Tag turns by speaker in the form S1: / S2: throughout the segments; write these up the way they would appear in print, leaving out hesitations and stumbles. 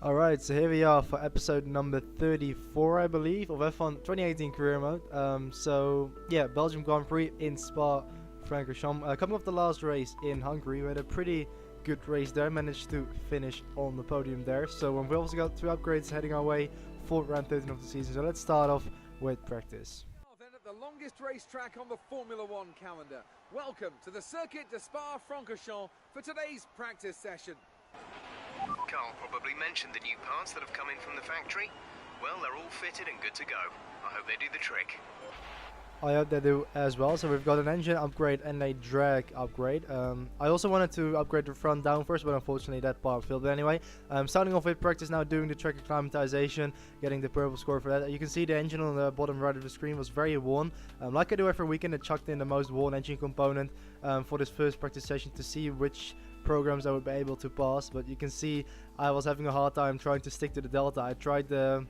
S1: Alright, so here we are for episode number 34, I believe, of F1 2018 Career Mode. Belgium Grand Prix in Spa-Francorchamps. Coming off the last race in Hungary, we had a pretty good race there, managed to finish on the podium there. So we also got 2 upgrades heading our way for round 13 of the season. So let's start off with practice.
S2: Then at the longest racetrack on the Formula One calendar. Welcome to the Circuit de Spa-Francorchamps for today's practice session.
S3: Carl probably mentioned the new parts that have come in from the factory. Well, they're all fitted and good to go. I hope they do the trick.
S1: I hope they do as well. So we've got an engine upgrade and a drag upgrade. I also wanted to upgrade the front down first, but unfortunately that part failed. But anyway, starting off with practice now, doing the track acclimatization, getting the purple score for that. You can see the engine on the bottom right of the screen was very worn. Like I do every weekend, I chucked in the most worn engine component for this first practice session to see which programs I would be able to pass. But you can see I was having a hard time trying to stick to the delta. I tried the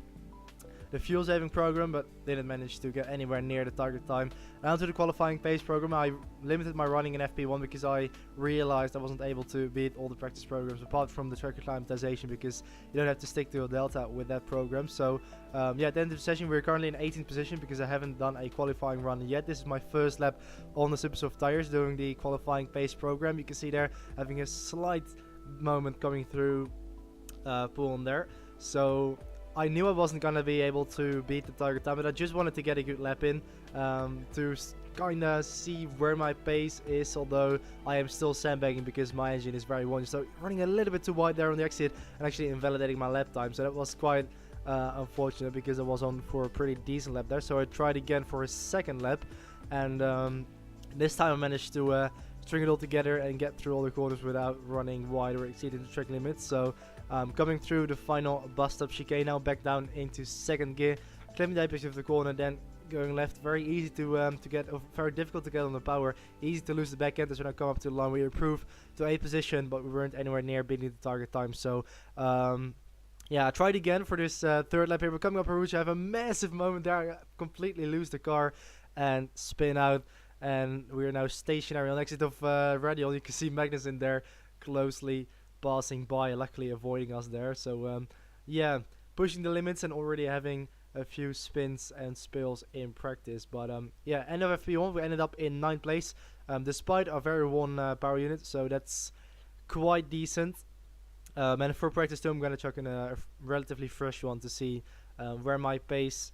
S1: fuel saving program, but didn't manage to get anywhere near the target time. Down to the qualifying pace program, I limited my running in FP1 because I realized I wasn't able to beat all the practice programs apart from the track acclimatization, because you don't have to stick to a delta with that program. So at the end of the session we're currently in 18th position because I haven't done a qualifying run yet. This is my first lap on the super soft tires doing the qualifying pace program. You can see there having a slight moment coming through pull on there. So I knew I wasn't going to be able to beat the target time, but I just wanted to get a good lap in to kind of see where my pace is, although I am still sandbagging because my engine is very worn. So running a little bit too wide there on the exit and actually invalidating my lap time. So that was quite unfortunate because I was on for a pretty decent lap there. So I tried again for a second lap, and this time I managed to string it all together and get through all the corners without running wide or exceeding the track limits. So coming through the final bust up chicane now, back down into second gear, climbing the apex of the corner, then going left. Very easy to get, very difficult to get on the power, easy to lose the back end. As when I come up to the line, we improved to a position, but we weren't anywhere near beating the target time. So I tried again for this third lap here. We're coming up Rouge. I have a massive moment there. I completely lose the car and spin out. And we are now stationary on the exit of Radial. You can see Magnus in there closely passing by, luckily avoiding us there. So pushing the limits and already having a few spins and spills in practice. But end of FP1, we ended up in 9th place despite our very worn power unit. So that's quite decent. And for practice 2, I'm going to chuck in a relatively fresh one to see where my pace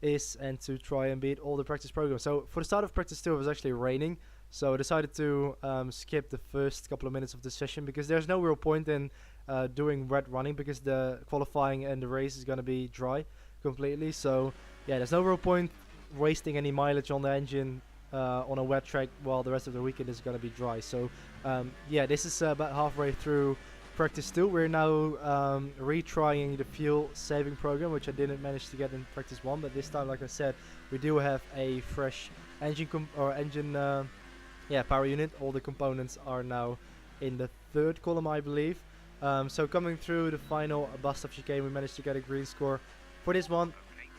S1: is and to try and beat all the practice programs. So for the start of practice 2 it was actually raining, so I decided to skip the first couple of minutes of the session because there's no real point in doing wet running because the qualifying and the race is going to be dry completely. So there's no real point wasting any mileage on the engine on a wet track while the rest of the weekend is going to be dry. So this is about halfway through practice 2. We're now retrying the fuel saving program, which I didn't manage to get in practice 1, but this time, like I said, we do have a fresh engine power unit. All the components are now in the 3rd column, I believe. So coming through the final bust up chicane, we managed to get a green score for this one,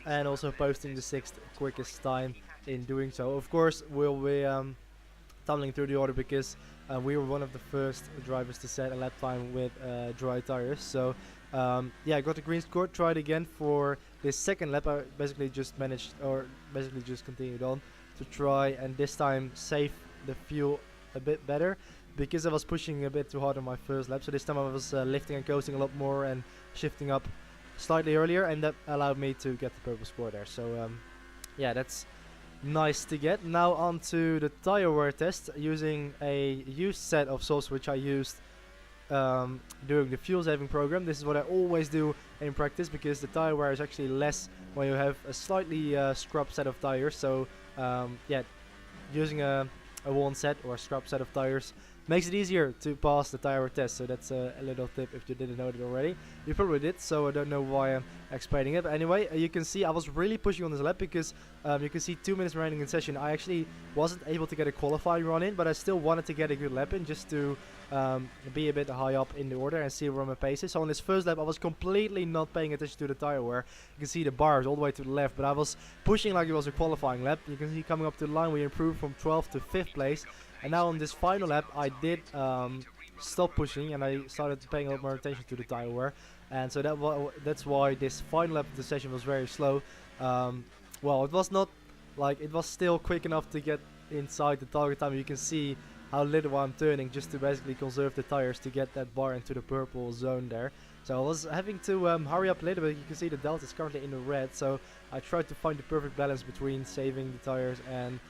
S1: and also posting the 6th quickest time in doing so. Of course, we'll be tumbling through the order because we were one of the first drivers to set a lap time with dry tires. So I got the green score, tried again for this second lap. I basically just continued on to try and this time save the fuel a bit better because I was pushing a bit too hard on my first lap. So this time I was lifting and coasting a lot more and shifting up slightly earlier, and that allowed me to get the purple score there. So that's nice to get. Now on to the tire wear test using a used set of soles which I used during the fuel saving program. This is what I always do in practice because the tire wear is actually less when you have a slightly scrubbed set of tires. So using a worn set or a scrubbed set of tires makes it easier to pass the tire wear test. So that's a little tip if you didn't know it already. You probably did, so I don't know why I'm explaining it. But anyway, you can see I was really pushing on this lap because you can see 2 minutes remaining in session. I actually wasn't able to get a qualifying run in, but I still wanted to get a good lap in just to be a bit high up in the order and see where my pace is. So on this first lap I was completely not paying attention to the tire wear. You can see the bars all the way to the left, but I was pushing like it was a qualifying lap. You can see coming up to the line we improved from 12th to 5th place. And now on this final lap I did stop pushing and I started paying a lot more attention to the tire wear. and so that's why this final lap of the session was very slow. Well, it was not like, it was still quick enough to get inside the target time. You can see how little I'm turning just to basically conserve the tires to get that bar into the purple zone there. So I was having to hurry up a little bit. You can see the delta is currently in the red, so I tried to find the perfect balance between saving the tires and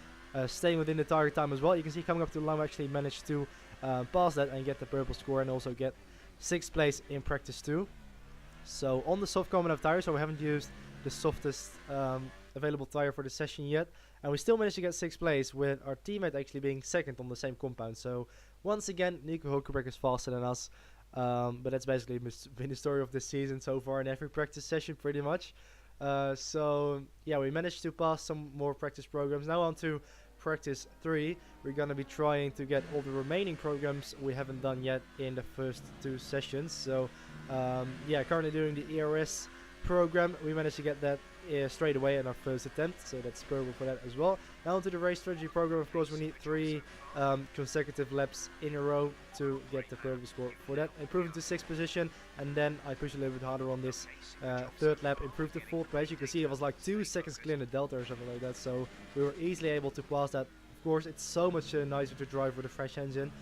S1: staying within the target time as well. You can see coming up to the line, I actually managed to pass that and get the purple score, and also get 6th place in practice 2. So on the soft common of tires, so we haven't used the softest available tire for the session yet, and we still managed to get 6th place with our teammate actually being 2nd on the same compound. So once again, Nico Hulkenberg is faster than us, but that's basically been the story of this season so far in every practice session pretty much. So yeah, we managed to pass some more practice programs. Now on to practice 3. We're gonna be trying to get all the remaining programs we haven't done yet in the first 2 sessions. So yeah, currently doing the ERS program. We managed to get that straight away in our first attempt, so that's purple for that as well. Now onto the race strategy program. Of course, we need 3 consecutive laps in a row to get the purple score for that. Improving to 6th position, and then I push a little bit harder on this 3rd lap, improved to 4th place. You can see it was like 2 seconds clear in the delta or something like that, so we were easily able to pass that. Of course, it's so much nicer to drive with a fresh engine.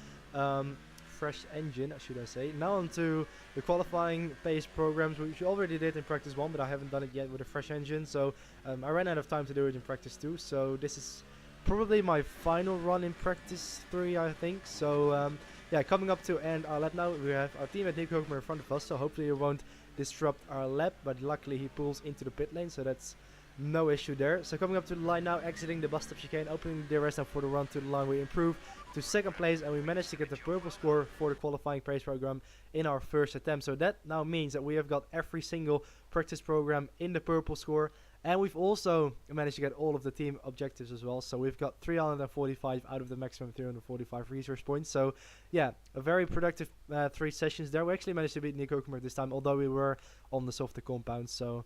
S1: Should I say. Now onto the qualifying pace programs, which we already did in practice 1, but I haven't done it yet with a fresh engine, so I ran out of time to do it in practice 2, so this is probably my final run in practice 3, I think. So yeah, coming up to end our lap now, we have our teammate Nico Hulkenberg in front of us, so hopefully it won't disrupt our lap, but luckily he pulls into the pit lane, so that's no issue there. So coming up to the line now, exiting the bus stop chicane, opening the DRS now for the run to the line. We improve to 2nd place, and we managed to get the purple score for the qualifying pace program in our first attempt. So that now means that we have got every single practice program in the purple score, and we've also managed to get all of the team objectives as well. So we've got 345 out of the maximum 345 resource points. So yeah, a very productive 3 sessions there. We actually managed to beat Nico Hulkenberg this time, although we were on the softer compound. So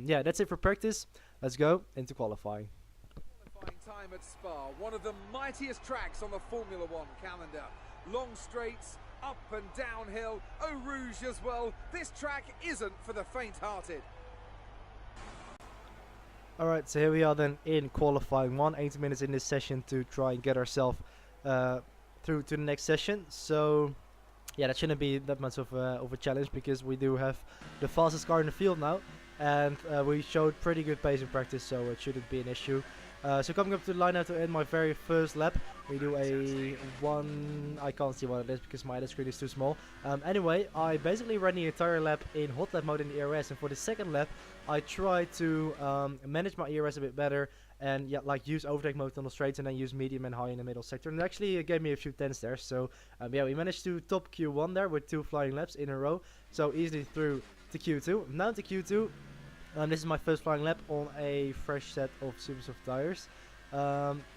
S1: yeah, that's it for practice. Let's go into qualifying.
S2: Time at Spa, one of the mightiest tracks on the Formula One calendar. Long straights, up and downhill, Eau Rouge as well. This track isn't for the faint-hearted.
S1: Alright, so here we are then in qualifying 1, 80 minutes in this session to try and get ourselves through to the next session. So yeah, that shouldn't be that much of a challenge, because we do have the fastest car in the field now, and we showed pretty good pace in practice, so it shouldn't be an issue. So coming up to the line now to end my very first lap, we do a I can't see what it is because my edit screen is too small. Anyway, I basically ran the entire lap in hot lap mode in the ERS, and for the 2nd lap I tried to manage my ERS a bit better, and yeah, like use overtake mode on the straights and then use medium and high in the middle sector, and it actually gave me a few 10s there. So yeah, we managed to top Q1 there with 2 flying laps in a row, so easily through to Q2. Now to Q2. This is my first flying lap on a fresh set of super soft tires,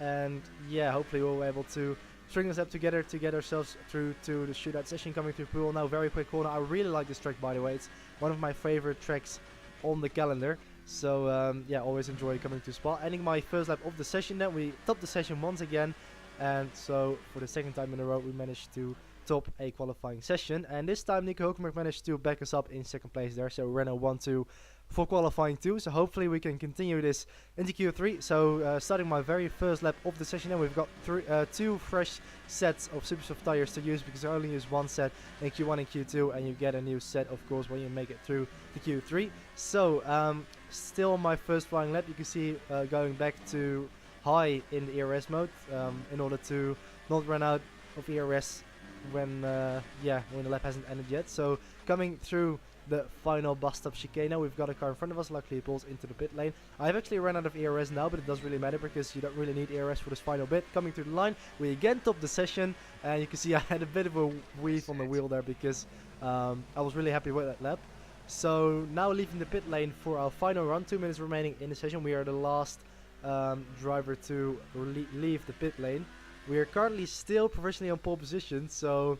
S1: and yeah, hopefully we'll be able to string this up together to get ourselves through to the shootout session. Coming through pool now, very quick corner. I really like this track, by the way. It's one of my favorite tracks on the calendar, so yeah, always enjoy coming to Spa. Ending my first lap of the session, then we top the session once again, and so for the 2nd time in a row we managed to top a qualifying session, and this time Nico Hulkenberg managed to back us up in 2nd place there, so we ran a 1-2 for qualifying 2, so hopefully we can continue this into Q3. So starting my very first lap of the session, and we've got 2 fresh sets of super soft tires to use, because I only use 1 set in Q1 and Q2, and you get a new set of course when you make it through to Q3. So still on my first flying lap, you can see going back to high in the ERS mode in order to not run out of ERS when the lap hasn't ended yet. So coming through the final bus stop chicane now, we've got a car in front of us. Luckily it pulls into the pit lane. I've actually run out of ERS now, but it doesn't really matter because you don't really need ERS for this final bit. Coming through the line, we again top the session, and you can see I had a bit of a weave on the wheel there because I was really happy with that lap. So now leaving the pit lane for our final run, 2 minutes remaining in the session. We are the last driver to leave the pit lane. We are currently still provisionally on pole position, so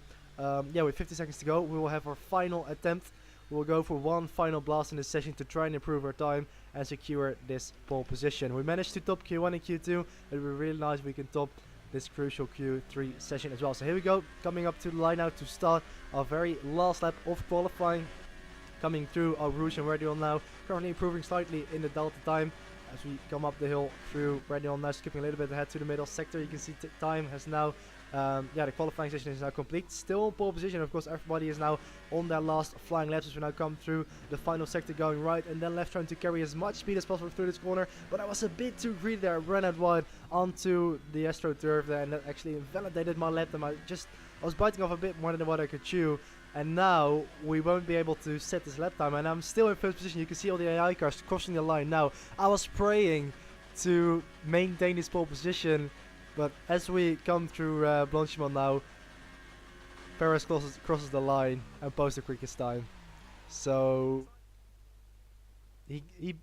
S1: yeah, with 50 seconds to go, we will have our final attempt. We'll go for one final blast in this session to try and improve our time and secure this pole position. We managed to top Q1 and Q2. It would be really nice if we can top this crucial Q3 session as well. So here we go, coming up to the line now to start our very last lap of qualifying. coming through Rouge and Radion now, currently improving slightly in the delta time as we come up the hill through Radion now, skipping a little bit ahead to the middle sector. You can see time has now, the qualifying session is now complete. Still in pole position, of course. Everybody is now on their last flying laps as we now come through the final sector, going right and then left, trying to carry as much speed as possible through this corner. But I was a bit too greedy there. I ran out wide onto the AstroTurf there, and that actually invalidated my lap time. I was biting off a bit more than what I could chew. And now we won't be able to set this lap time, and I'm still in first position. You can see all the AI cars crossing the line now. I was praying to maintain this pole position, but as we come through Blanchimont now, Perez crosses the line and posts the quickest time. So he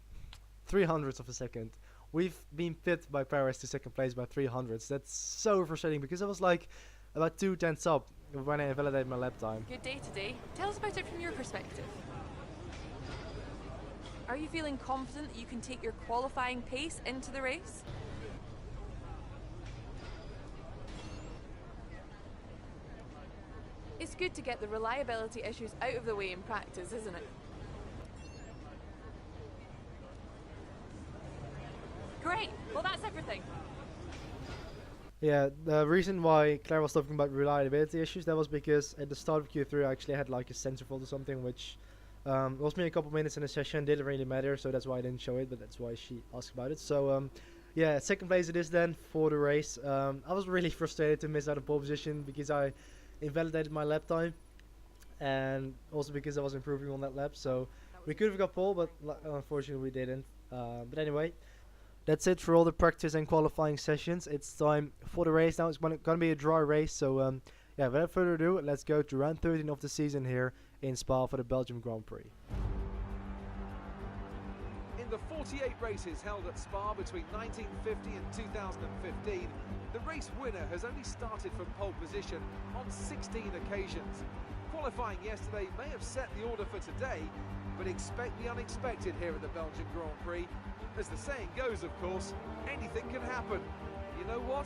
S1: 300ths of a second. We've been pipped by Perez to second place by 300ths. That's so frustrating because I was like about 2/10 up when I invalidated my lap time.
S4: Good day today. Tell us about it from your perspective. Are you feeling confident that you can take your qualifying pace into the race? It's good to get the reliability issues out of the way in practice, isn't it? Great! Well, that's everything.
S1: Yeah, the reason why Claire was talking about reliability issues, that was because at the start of Q3 I actually had like a sensor fault or something, which lost me a couple minutes in the session. Didn't really matter, so that's why I didn't show it, but that's why she asked about it. So yeah, second place it is then for the race. I was really frustrated to miss out on pole position because I invalidated my lap time, and also because I was improving on that lap. So we could have got pole, but unfortunately we didn't. But anyway, that's it for all the practice and qualifying sessions. It's time for the race now. It's going to be a dry race. So yeah, without further ado, let's go to round 13 of the season here in Spa for the Belgium Grand Prix.
S2: In the 48 races held at Spa between 1950 and 2015, the race winner has only started from pole position on 16 occasions. Qualifying yesterday may have set the order for today, but expect the unexpected here at the Belgian Grand Prix. As the saying goes, of course, anything can happen. You know what?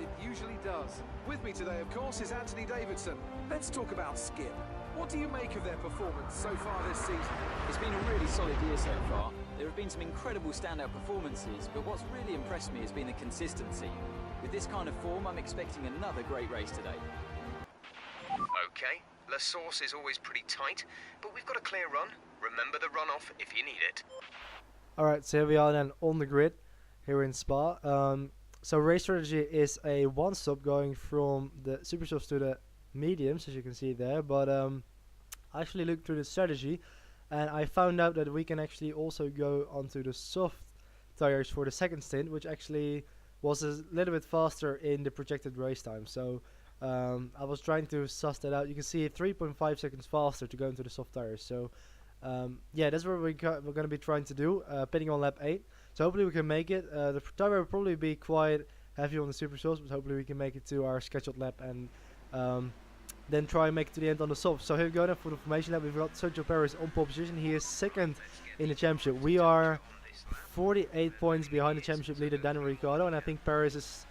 S2: It usually does. With me today, of course, is Anthony Davidson. Let's talk about Skip. What do you make of their performance so far this season?
S5: It's been a really solid year so far. There have been some incredible standout performances, but what's really impressed me has been the consistency. With this kind of form, I'm expecting another great race today.
S3: Okay, La Source is always pretty tight, but we've got a clear run. Remember the runoff if you need it.
S1: Alright, so here we are then on the grid here in Spa. So race strategy is a one-stop going from the super softs to the mediums, as you can see there. But I actually looked through the strategy and I found out that we can actually also go onto the soft tires for the second stint, which actually was a little bit faster in the projected race time. So I was trying to suss that out. You can see 3.5 seconds faster to go into the soft tires. So yeah, that's what we're going to be trying to do, pitting on lap 8. So hopefully we can make it. The tire will probably be quite heavy on the super softs, but hopefully we can make it to our scheduled lap and then try and make it to the end on the soft. So here we go then for the formation lap. We've got Sergio Perez on pole position. He is second in the championship. We are 48 points behind the championship leader Daniel Ricciardo, and I think Perez is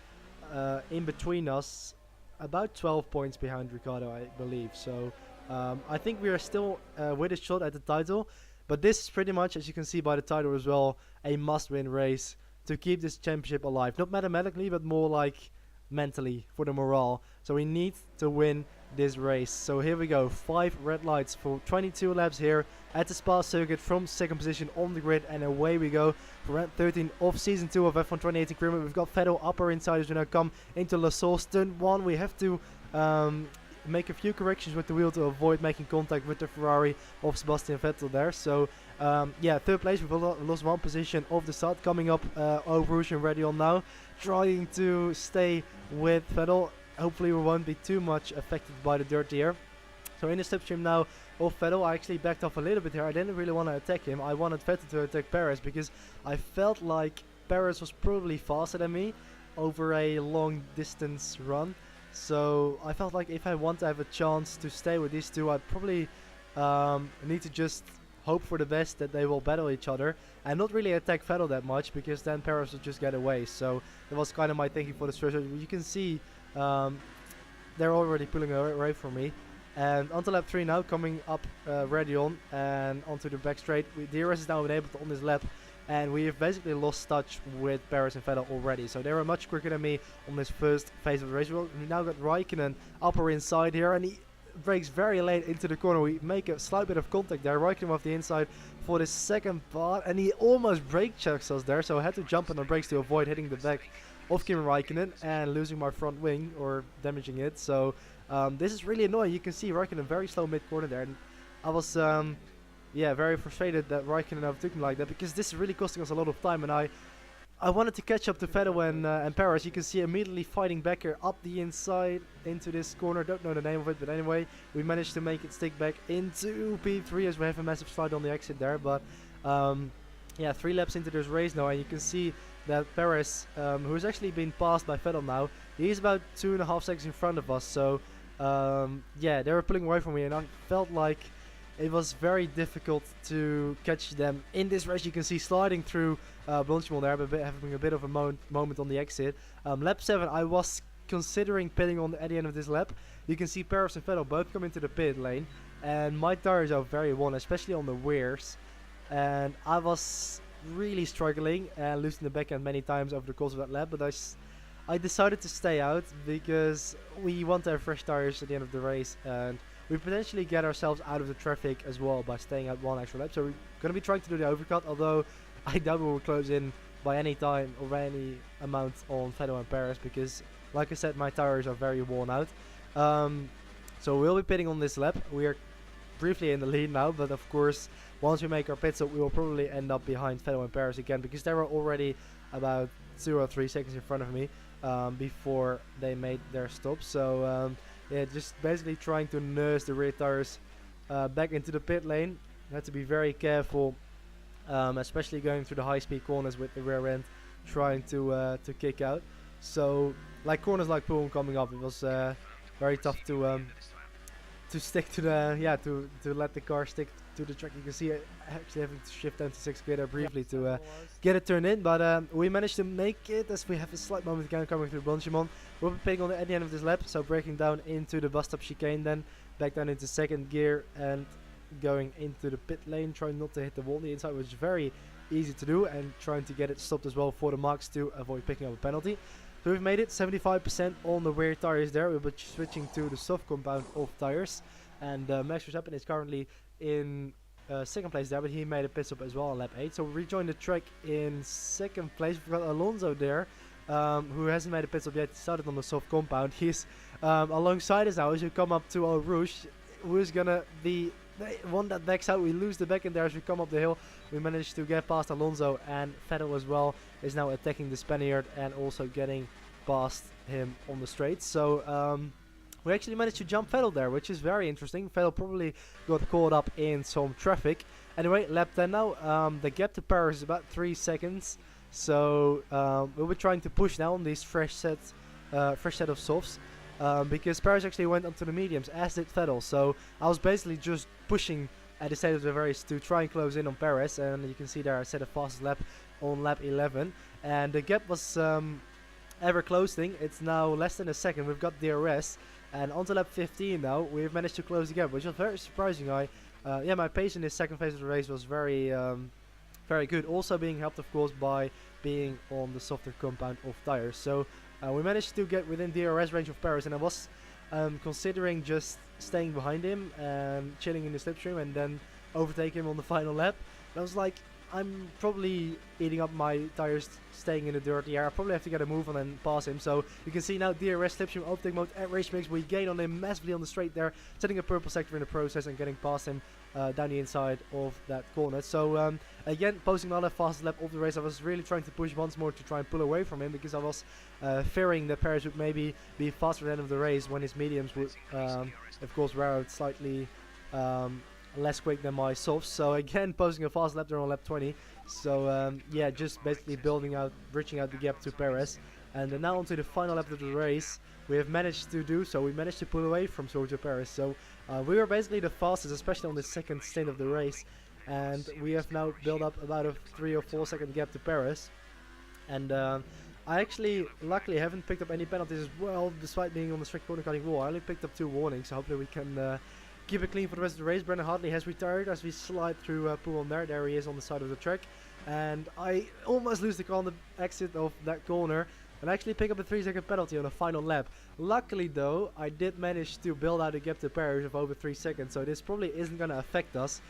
S1: in between us, about 12 points behind Ricciardo, I believe. So I think we are still with a shot at the title, but this is pretty much, as you can see by the title as well, a must-win race to keep this championship alive. Not mathematically, but more like mentally, for the morale. So we need to win this race. So here we go, 5 red lights for 22 laps here at the Spa circuit from second position on the grid, and away we go for round 13 of season 2 of F1 2018 Career Mode. We've got Vettel upper inside as we now come into La Source. Turn 1, we have to make a few corrections with the wheel to avoid making contact with the Ferrari of Sebastian Vettel there. So yeah, third place. We've lost 1 position off the start. Coming up Rouge and Radion now, trying to stay with Vettel. Hopefully we won't be too much affected by the dirt here. So in the slipstream now of Vettel, I actually backed off a little bit here. I didn't really want to attack him. I wanted Vettel to attack Perez because I felt like Perez was probably faster than me over a long distance run. So I felt like if I want to have a chance to stay with these two, I'd probably need to just hope for the best that they will battle each other and not really attack Vettel that much, because then Perez will just get away. So that was kind of my thinking for this first. You can see they're already pulling away from me, And onto lap 3 now, coming up ready on and onto the back straight. DRS is now enabled on this lap, and we have basically lost touch with Perez and Vettel already. So they were much quicker than me on this first phase of the race. We now got Raikkonen upper inside here, and he brakes very late into the corner. We make a slight bit of contact there. Raikkonen off the inside for the second part, and he almost brake checks us there. So I had to jump on the brakes to avoid hitting the back of Kimi Raikkonen and losing my front wing or damaging it. So this is really annoying. You can see Raikkonen very slow mid-corner there, and I was yeah, very frustrated that Raikkonen overtook me like that, because this is really costing us a lot of time, and I wanted to catch up to Vettel and Perez. You can see immediately fighting back here up the inside into this corner. Don't know the name of it, but anyway, we managed to make it stick back into P3 as we have a massive slide on the exit there. But yeah, 3 laps into this race now, and you can see that Perez, who's actually been passed by Vettel now, he's about 2.5 seconds in front of us. So yeah, they were pulling away from me, and I felt like it was very difficult to catch them in this race. You can see sliding through Blanchimont there, but having a bit of a moment on the exit. Lap 7, I was considering pitting on at the end of this lap. You can see Perez and Vettel both come into the pit lane, and my tires are very worn, especially on the rears. And I was really struggling and losing the back end many times over the course of that lap, but I decided to stay out because we want to have fresh tires at the end of the race, and we potentially get ourselves out of the traffic as well by staying out 1 extra lap. So we're going to be trying to do the overcut, although I doubt we will close in by any time or any amount on Vettel and Perez, because like I said, my tires are very worn out. So we'll be pitting on this lap. We are briefly in the lead now, but of course once we make our pit stop, we will probably end up behind Vettel and Perez again, because they were already about 2 or 3 seconds in front of me before they made their stop. So yeah, just basically trying to nurse the rear tires back into the pit lane. You have to be very careful, especially going through the high-speed corners with the rear end trying to kick out. So like corners like Poole coming up, it was very tough to stick to the to let the car stick to the track. You can see actually having to shift down to 6th gear there briefly to get it turned in, but we managed to make it as we have a slight moment again coming through Blanchimont. We'll be pitting on at the end of this lap, so breaking down into the bus stop chicane, then back down into 2nd gear and going into the pit lane, trying not to hit the wall on the inside, which is very easy to do, and trying to get it stopped as well for the marks to avoid picking up a penalty. So we've made it 75% on the rear tires there. We'll be switching to the soft compound of tires, and Max Verstappen is currently in 2nd place there, but he made a pit stop as well on lap 8. So we rejoined the track in 2nd place. We've got Alonso there, who hasn't made a pit stop yet. He started on the soft compound. He's alongside us now as we come up to Eau Rouge, who's gonna be the one that backs out. We lose the back end there as we come up the hill. We managed to get past Alonso, and Vettel as well is now attacking the Spaniard and also getting past him on the straight. So we actually managed to jump Vettel there, which is very interesting. Vettel probably got caught up in some traffic. Anyway, lap 10 now. The gap to Paris is about 3 seconds. So we'll be trying to push now on these fresh set of softs. Because Paris actually went onto the mediums, as did Vettel. So I was basically just pushing at the state of the race to try and close in on Paris. And you can see there I set a fastest lap on lap 11. And the gap was ever closing. It's now less than a second. We've got DRS. And onto lap 15 now, we've managed to close the gap, which was very surprising. Yeah, my pace in this second phase of the race was very good. Also being helped, of course, by being on the softer compound of tires. So we managed to get within DRS range of Paris, and I was considering just staying behind him and chilling in the slipstream and then overtake him on the final lap. And I was like, I'm probably eating up my tires staying in the dirty air. I probably have to get a move on and pass him. So you can see now DRS, slipstream, overtake mode at race mix. We gain on him massively on the straight there, setting a purple sector in the process and getting past him down the inside of that corner. So again, posting another fastest lap of the race. I was really trying to push once more to try and pull away from him, because I was fearing that Paris would maybe be faster at the end of the race when his mediums would of course wear out slightly less quick than my softs. So again, posting a fast lap there on lap 20. So yeah, just basically bridging out the gap to Perez. And now onto the final lap of the race, we have managed to do so. We managed to pull away from Sergio Perez. So we were basically the fastest, especially on the second stint of the race. And we have now built up about a 3 or 4 second gap to Perez. And I actually, luckily, haven't picked up any penalties as well, despite being on the strict corner cutting wall. I only picked up 2 warnings, so hopefully we can keep it clean for the rest of the race. Brendan Hartley has retired as we slide through pool on there. There he is on the side of the track. And I almost lose the car on the exit of that corner and actually pick up a 3-second penalty on the final lap. Luckily though, I did manage to build out a gap to Paris of over 3 seconds, so this probably isn't going to affect us.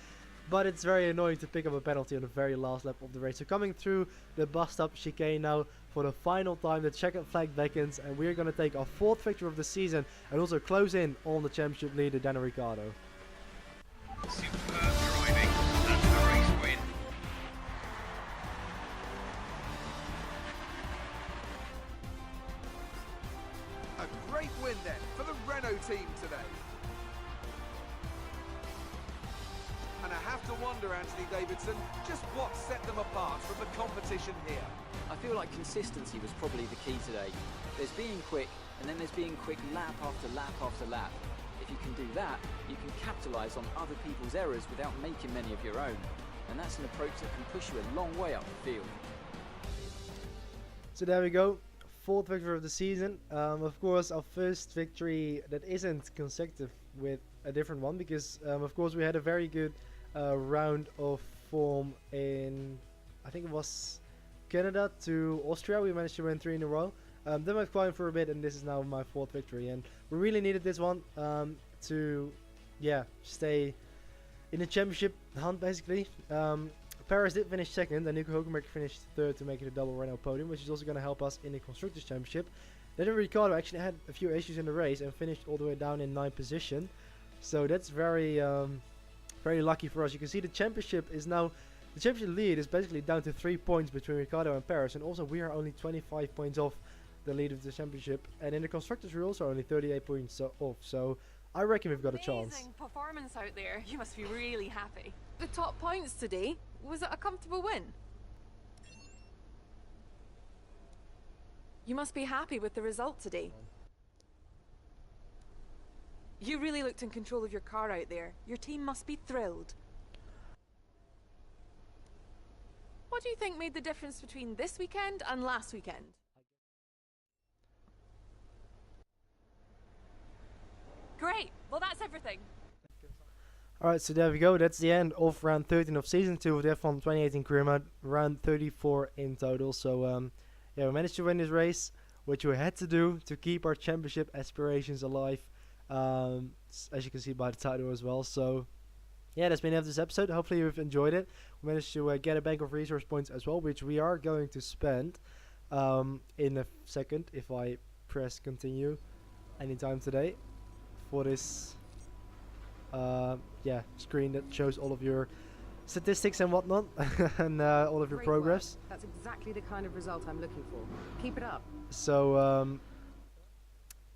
S1: But it's very annoying to pick up a penalty on the very last lap of the race. So coming through the bus stop chicane now for the final time, the checkered flag beckons, and we're going to take our 4th victory of the season and also close in on the championship leader, Daniel Ricciardo.
S3: Superb driving. That's the race win.
S2: A great win then for the Renault team today. And I have to wonder, Anthony Davidson, just what set them apart from the competition here.
S5: I feel like consistency was probably the key today. There's being quick, and then there's being quick lap after lap after lap. If you can do that, you can capitalise on other people's errors without making many of your own. And that's an approach that can push you a long way up the field.
S1: So there we go, 4th victory of the season. Of course, our first victory that isn't consecutive with a different one, because of course we had a very good round of form in, I think it was Canada to Austria. We managed to win 3 in a row. Then I was quiet for a bit, and this is now my 4th victory, and we really needed this one to stay in the championship hunt basically. Paris did finish 2nd, and Nico Hulkenberg finished 3rd to make it a double Renault podium, which is also going to help us in the Constructors' Championship. Then Ricciardo actually had a few issues in the race and finished all the way down in 9th position, so that's very very lucky for us. You can see the championship is now, the championship lead is basically down to 3 points between Ricciardo and Paris, and also we are only 25 points off the lead of the championship, and in the Constructors we're also only 38 points off, so I reckon we've got a chance.
S4: Amazing performance out there. You must be really happy. The top points today, was it a comfortable win? You must be happy with the result today. You really looked in control of your car out there. Your team must be thrilled. What do you think made the difference between this weekend and last weekend? Great. Well, that's everything.
S1: Alright, so there we go. That's the end of round 13 of season 2 of the F1 2018 Career Mode. Round 34 in total. So, yeah, we managed to win this race, which we had to do to keep our championship aspirations alive. As you can see by the title as well. So, yeah, that's been the end of this episode. Hopefully you've enjoyed it. We managed to get a bank of resource points as well, which we are going to spend in a second if I press continue anytime today for this screen that shows all of your statistics and whatnot and all of your
S6: Great
S1: progress.
S6: work. That's exactly the kind of result I'm looking for. Keep it up.
S1: So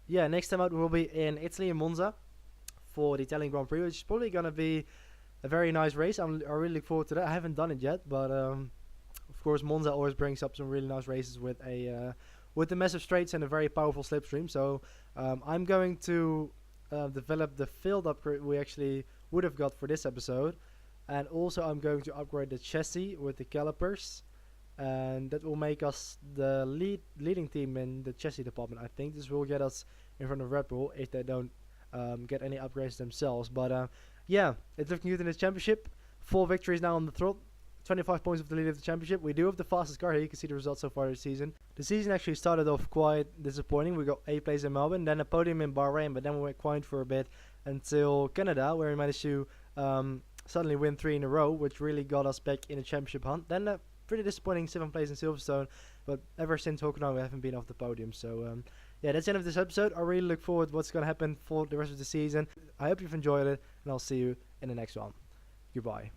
S1: yeah, next time out we'll be in Italy in Monza for the Italian Grand Prix, which is probably gonna be a very nice race. I really look forward to that. I haven't done it yet, but of course Monza always brings up some really nice races with the massive straights and a very powerful slipstream. So I'm going to develop the field upgrade we actually would have got for this episode, and also I'm going to upgrade the chassis with the calipers, and that will make us the leading team in the chassis department. I think this will get us in front of Red Bull if they don't get any upgrades themselves. But yeah, it's looking good in this championship. 4 victories now on the trot, 25 points of the lead of the championship. We do have the fastest car here. You can see the results so far this season. The season actually started off quite disappointing. We got 8th place in Melbourne, then a podium in Bahrain, but then we went quiet for a bit until Canada, where we managed to suddenly win 3 in a row, which really got us back in the championship hunt. Then a pretty disappointing 7th place in Silverstone, but ever since Hockenheim we haven't been off the podium. So yeah, that's the end of this episode. I really look forward to what's going to happen for the rest of the season. I hope you've enjoyed it, and I'll see you in the next one. Goodbye.